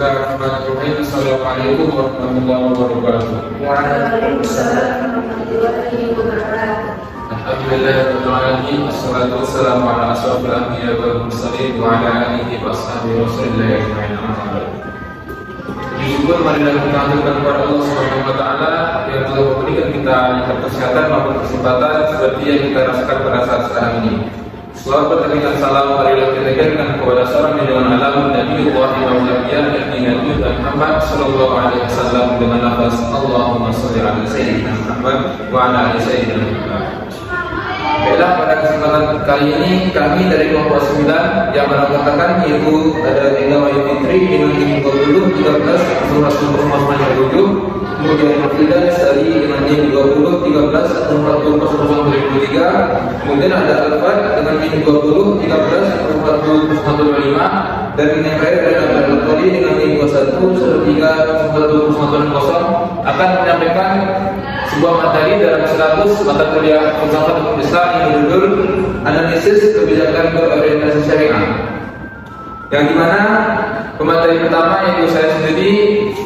Bismillahirrahmanirrahim. Assalamualaikum warahmatullahi wabarakatuh. Waalaikumsalam warahmatullahi wabarakatuh. Alhamdulillahirabbil alamin. Wassalatu wassalamu ala asyrofil anbiya'i wal mursalin wa ala alihi wa sahbihi wasallam ajma'in. Amma ba'du. Syukur marilah kita haturkan kepada Allah Subhanahu wa taala yang telah memberikan kita nikmat kesehatan maupun kesempatan seperti yang kita rasakan pada saat sekarang ini. Selawat dan salam marilah kita kirimkan kepada seorang junjungan alam Nabi Muhammad Nabi Muhammad sallallahu alaihi wasallam dengan lafaz Allahumma shalli ala sayyidina Muhammad wa ala ali sayyidina Muhammad. Baiklah, pada kesempatan kali ini kami dari kelompok 9 yang mengatakan yaitu ada Ida Wayu Fitri dengan tim 20 13 kemudian Firdaus dari dengan tim 20 13 kemudian ada Alfat dengan tim 20 13 dan yang terakhir adalah Al-Qadi dengan tim 21 13 akan menyampaikan sebuah materi dalam silatus mata kuliah filsafat Islam yang berjudul Analisis Kebijakan Berorientasi Syariah, yang dimana pemateri pertama yaitu saya sendiri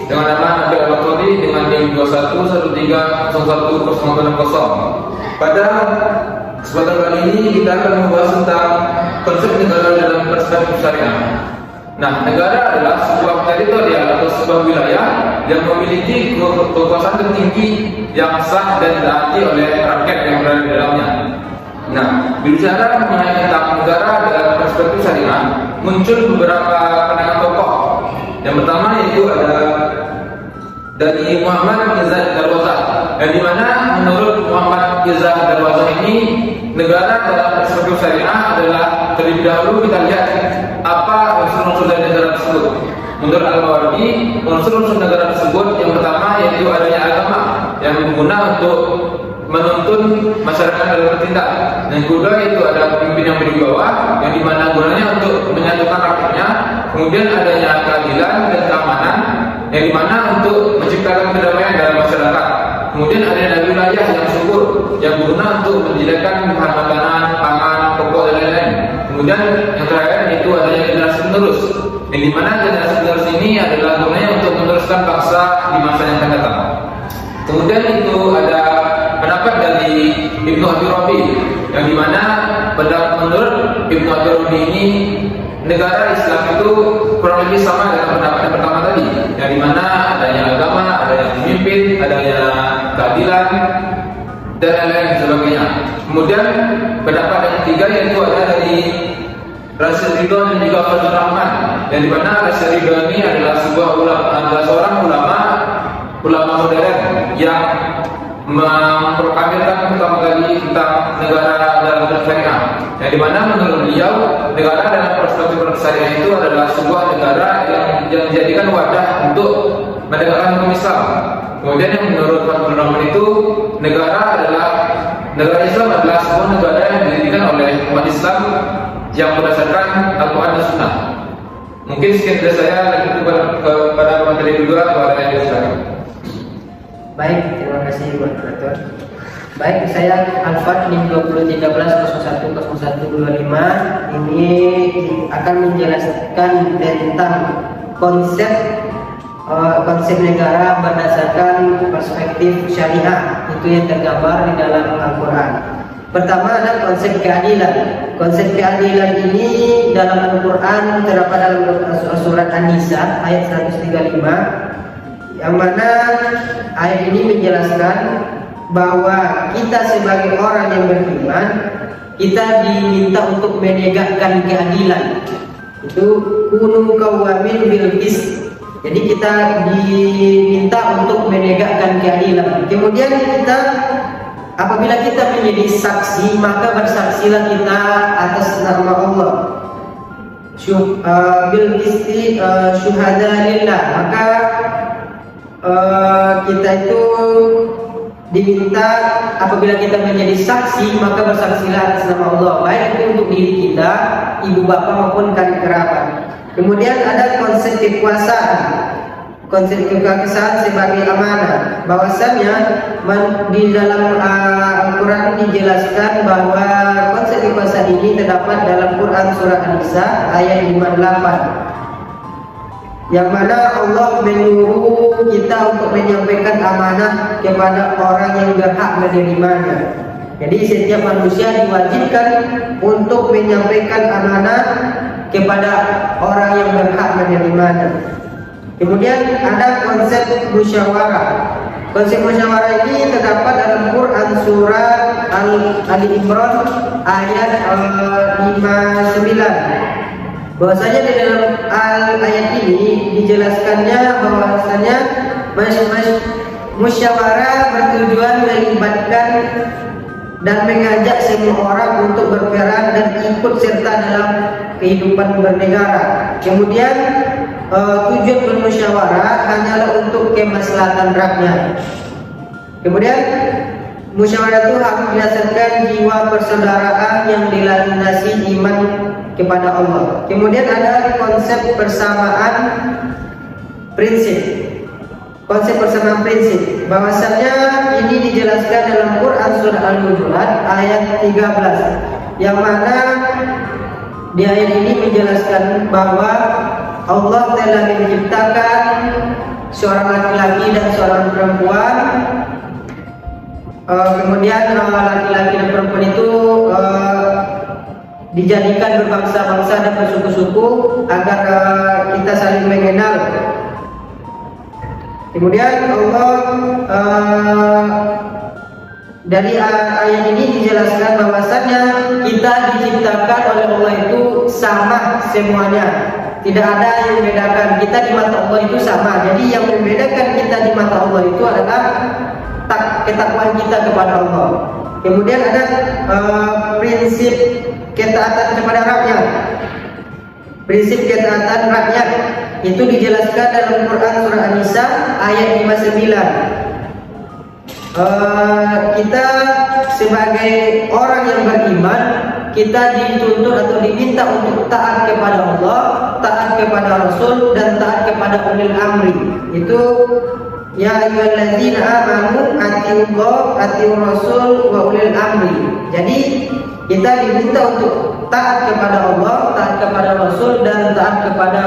dengan nama Nabil Al-Qadi dengan tim 21 Pada kesempatan kali ini kita akan membahas tentang konsep negara dalam perspektif syariah. Nah, negara adalah sebuah teritori atau sebuah wilayah yang memiliki kekuasaan tertinggi yang sah dan ditaati oleh rakyat yang berada di dalamnya. Nah, bicara mengenai tentang negara dalam perspektif syariah, muncul beberapa pandangan tokoh. Yang pertama yaitu ada dari Muhammad Izzah Darwazah, yang dimana menurut Muhammad Izzah Darwazah ini negara dalam perspektif syariah adalah terlebih dahulu kita lihat apa unsur-unsur dari negara tersebut. Menurut Al-Mawardi, unsur-unsur negara tersebut yang pertama yaitu adanya agama yang berguna untuk menuntun masyarakat dalam bertindak. Yang kedua itu ada pemimpin yang berwibawa yang dimana gunanya untuk menyatukan rakyatnya. Kemudian adanya keadilan dan keamanan yang dimana untuk menciptakan kedamaian dalam masyarakat. Kemudian ada wilayah yang subur yang berguna untuk menyediakan bahan makanan, pangan, pokok dan lain-lain. Kemudian yang terakhir itu adanya generasi penerus, yang dimana generasi penerus ini adalah gunanya untuk meneruskan bangsa di masa yang akan datang. Kemudian itu ada pendapat dari Ibnu Abi Rabi, yang dimana menurut Ibnu Abi Rabi ini negara Islam itu kurang lebih sama dengan pendapat yang pertama tadi, yang dimana adanya agama, adanya pemimpin, adanya keadilan dan lain-lain sebagainya. Kemudian pendapat yang ketiga yaitu ada dari Rasyid Ridho dan juga Fadlur Rahman, yang dimana Rasyid Ridho ini adalah seorang ulama modern yang memproklamirkan pertama kali tentang negara dalam syariah, yang dimana menurut beliau negara dalam perspektif syariah itu adalah sebuah negara yang menjadikan wadah untuk menegakkan hukum Islam. Kemudian yang menurut Fadlur Rahman itu negara Islam adalah sebuah negara yang didirikan oleh umat Islam yang berdasarkan Al-Quran dan Sunnah. Mungkin sekian dari saya, lanjut kepada materi kedua kepada yang silakan. Baik, terima kasih buat moderator. Baik, saya Alfat NIM 2013010125 ini akan menjelaskan tentang konsep negara berdasarkan perspektif syariah, itu yang tergambar di dalam Al-Quran. Pertama ada konsep keadilan. Konsep keadilan ini dalam Al-Quran terdapat dalam surat An-Nisa ayat 135, yang mana ayat ini menjelaskan bahwa kita sebagai orang yang beriman, kita diminta untuk menegakkan keadilan. Itu kunu qawamin bil qist. Jadi kita diminta untuk menegakkan keadilan. Kemudian apabila kita menjadi saksi, maka bersaksilah kita atas nama Allah. Bil qisti syuhada lillah. Maka kita itu diminta apabila kita menjadi saksi, maka bersaksilah atas nama Allah, baik itu untuk diri kita, ibu bapa maupun kerabat. Kemudian ada konsep kekuasaan. Konsep kekuasaan sebagai amanah. Bahwasanya di dalam Al-Quran dijelaskan bahwa konsep kekuasaan ini terdapat dalam Quran surah An-Nisa ayat 58. yang mana Allah menyuruh kita untuk menyampaikan amanah kepada orang yang berhak menerimanya. Jadi setiap manusia diwajibkan untuk menyampaikan amanah kepada orang yang berhak menerimanya. Kemudian ada konsep musyawarah. Konsep musyawarah ini terdapat dalam Quran surah Ali Imran ayat 59. Bahwasanya di dalam ayat ini dijelaskannya bahwasanya musyawarah bertujuan melibatkan dan mengajak semua orang untuk berperan dan ikut serta dalam kehidupan bernegara. Kemudian tujuan bermusyawarah hanyalah untuk kemaslahatan rakyat. Kemudian musyawarah itu harus berdasarkan jiwa persaudaraan yang dilandasi iman kepada Allah. Kemudian ada konsep persamaan prinsip. Konsep persamaan prinsip bahwasanya ini dijelaskan dalam Quran surah Al-Hujurat ayat 13, yang mana di ayat ini menjelaskan bahwa Allah telah menciptakan seorang laki-laki dan seorang perempuan. Kemudian laki-laki dan perempuan itu dijadikan berbangsa-bangsa dan bersuku-suku agar kita saling mengenal. Kemudian Allah dari ayat ini dijelaskan bahwasannya kita diciptakan oleh Allah itu sama semuanya. Tidak ada yang membedakan. Kita di mata Allah itu sama. Jadi yang membedakan kita di mata Allah itu adalah ketakwaan kita kepada Allah. Kemudian ada prinsip ketaatan kepada rakyat. Prinsip ketaatan rakyat itu dijelaskan dalam Quran surah An-Nisa ayat 59. Kita sebagai orang yang beriman, kita dituntut atau diminta untuk taat kepada Allah, taat kepada Rasul, dan taat kepada ulil amri. Itu ya ayyuhalladzina amanu atiiullah atiiur rasul wa ulil amri. Jadi kita diminta untuk taat kepada Allah, taat kepada Rasul, dan taat kepada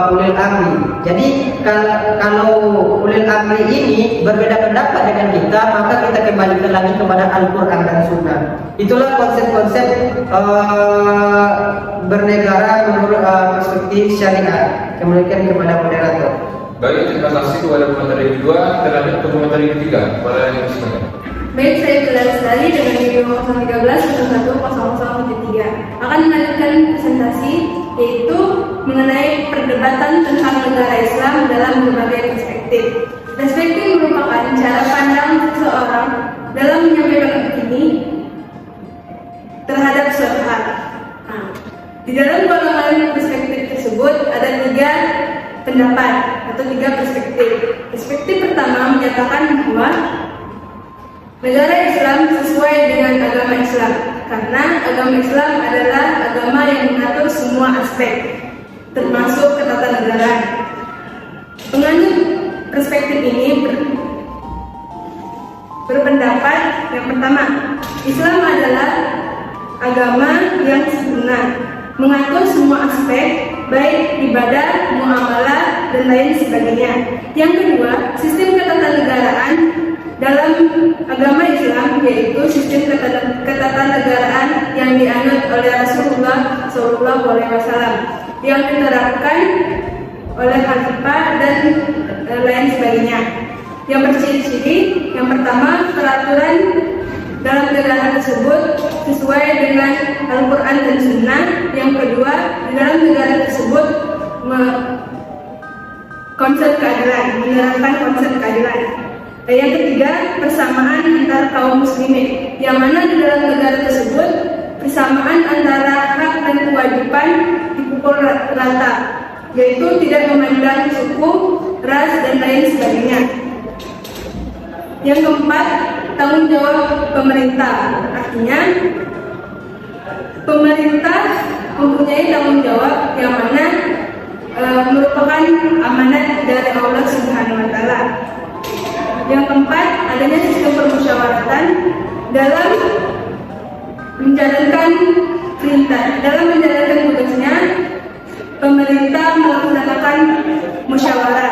ulil amri. Jadi kalau ulil amri ini berbeda pendapat dengan kita, maka kita kembalikan lagi kepada Al-Quran dan Sunnah. Itulah konsep-konsep bernegara menurut perspektif syariat. Kembalikan kepada moderator. Baik, terima kasih kepada komentari kedua. Kita lanjut ke komentari ketiga. Kepada yang silakan. Baik, saya Bilal Lestari dengan video 013-11-0073 akan melanjutkan presentasi, yaitu mengenai perdebatan tentang negara Islam dalam berbagai perspektif. Perspektif merupakan cara pandang seseorang dalam menyampaikan opini terhadap suatu hal. Di dalam golongan perspektif tersebut ada 3 pendapat atau 3 perspektif. Perspektif pertama menyatakan bahwa negara Islam sesuai dengan agama Islam, karena agama Islam adalah agama yang mengatur semua aspek, termasuk ketatanegaraan. Penganut perspektif ini berpendapat yang pertama, Islam adalah agama yang sempurna, mengatur semua aspek, baik ibadah, muamalah, dan lain sebagainya. Yang kedua, sistem ketatanegaraan dalam agama Islam, yaitu sistem ketatanegaraan yang dianut oleh Rasulullah SAW, yang diterapkan oleh khalifah dan lain sebagainya. Yang berciri-ciri, yang pertama, peraturan dalam negara tersebut sesuai dengan Al-Quran dan Sunnah. Yang kedua, di dalam negara tersebut konsep keadilan, menerapkan konsep keadilan. Dan yang ketiga, persamaan antara kaum muslimin, yang mana di dalam negara tersebut persamaan antara hak dan kewajiban dipukul rata, yaitu tidak memandang suku, ras, dan lain sebagainya. Yang keempat, tanggung jawab pemerintah. Artinya, pemerintah mempunyai tanggung jawab yang mana merupakan amanat dari Allah Subhanahu wa Ta'ala. Yang keempat, adanya sistem permusyawaratan dalam menjalankan perintah, dalam menjalankan tugasnya. pemerintah melaksanakan musyawarah.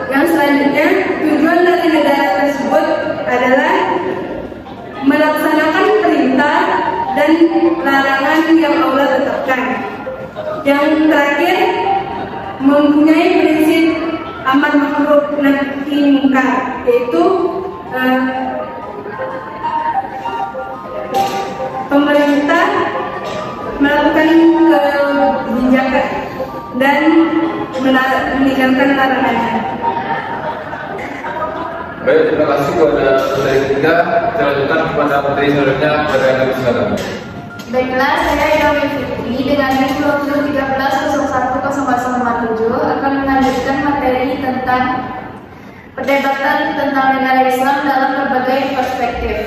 Yang selanjutnya, tujuan dari negara tersebut adalah melaksanakan perintah dan larangan yang Allah tetapkan. Yang terakhir, mempunyai prinsip amar ma'ruf nahi munkar, yaitu pemerintah melakukan kebijakan dan meninggalkan larangannya. Baik, terima kasih kepada materi ketiga. Saya lanjutkan kepada materi selanjutnya pada yang silakan. Baiklah, saya Irawi Fitri dengan NIM 2013010407 akan melanjutkan materi tentang perdebatan tentang negara Islam dalam berbagai perspektif.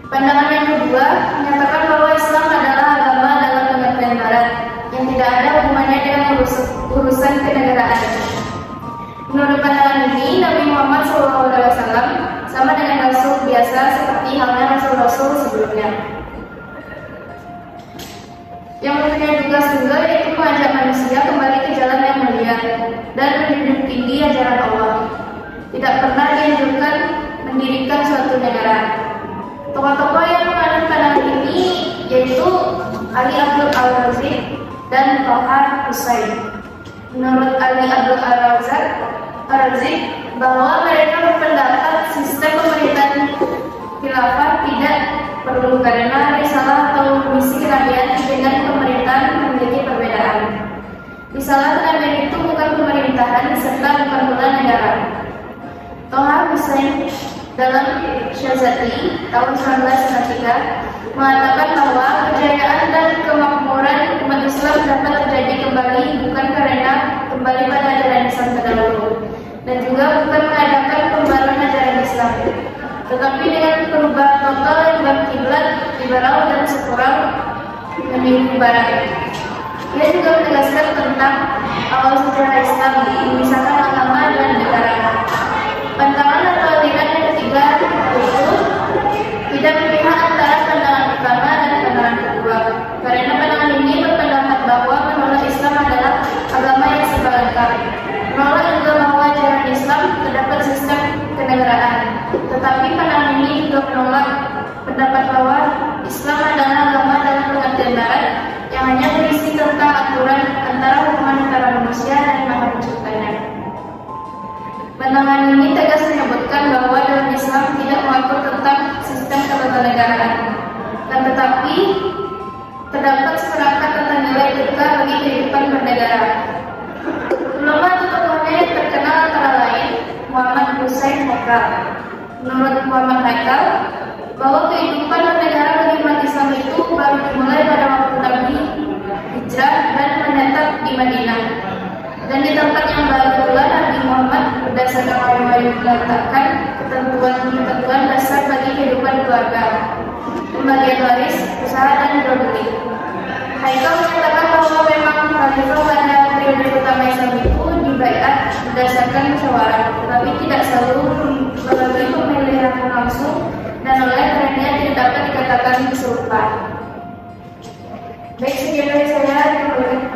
Pandangan yang kedua menyatakan bahwa Islam adalah agama dalam pengertian Barat yang tidak ada hubungannya dengan urusan kenegaraan. Menurut pandangan ini, Nabi Muhammad SAW sama dengan Rasul biasa seperti halnya Rasul-Rasul sebelumnya, yang mempunyai tugas tunggal yaitu mengajak manusia kembali ke jalan yang mulia dan menjunjung tinggi ajaran Allah. Tidak pernah dianjurkan mendirikan suatu negara. Tokoh-tokoh yang menganut pandangan ini yaitu Ali Abdul Al-Razik dan Toha Hussein. Menurut Ali Abdul Al-Razik bahwa mereka berpendapat sistem pemerintahan khilafah tidak perlu karena risalah atau misi kenabian dengan pemerintahan memiliki perbedaan. Risalah kenabian itu bukan pemerintahan serta bukan pula negara. Toha Hussein dalam Syazali tahun 1993 mengatakan bahwa kejayaan dan kemakmuran umat Islam dapat terjadi kembali bukan karena kembali pada ajaran Islam terdahulu dan juga bukan mengadakan pembaruan ajaran Islam, tetapi dengan perubahan total yang berkiblat liberal dan sekular menuju barat. Ia juga menegaskan tentang awal sejarah Islam memisahkan agama dan negara. Pandangan atau aliran yang ketiga yaitu tidak memihak antara pandangan pertama dan pandangan kedua, karena pandangan ini berpendapat bahwa menolak Islam adalah agama yang serba lengkap. Menolak juga bahwa ajaran Islam terdapat sistem kenegaraan, tetapi pandangan ini juga menolak pendapat bahwa Islam adalah agama dalam pengertian Barat yang hanya berisi tentang aturan antara hubungan antara manusia dan Maha Penciptanya. Pandangan ini tegas menyebutkan bahwa dalam Islam tidak mengatur tentang sistem ketatanegaraan, dan tetapi terdapat seperangkat tentang nilai etika bagi kehidupan bernegara. Ulama atau tokohnya yang terkenal antara lain Muhammad Hussein Haikal. Menurut Muhammad Haikal, bahwa kehidupan bernegara bagi umat Islam itu baru dimulai pada waktu Nabi hijrah dan menetap di Madinah. Dan di tempat yang baru pula Nabi Muhammad berdasarkan wahyu meletakkan ketentuan dasar bagi kehidupan keluarga, pembagian waris, usaha dan jual beli. Haikal menyatakan bahwa memang khalifah pada periode pertama Islam itu dibaiat berdasarkan musyawarah, tetapi tidak selalu melalui pemilihan langsung dan oleh karenanya tidak dapat dikatakan kesurupan. Baik, sekian dari saya. Terima.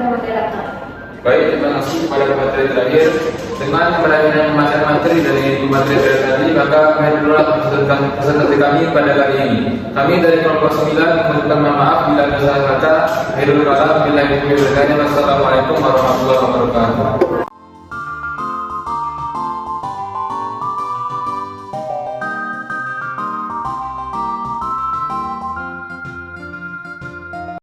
Baik, terima kasih kepada materi terakhir. Dengan penyampaian materi dari materi tadi, maka kami telah pesan dari kami pada kali ini. Kami dari kelompok 9 mengucapkan maaf bila ada salah kata. Akhirul kalam, bila itu. Wassalamualaikum warahmatullahi wabarakatuh.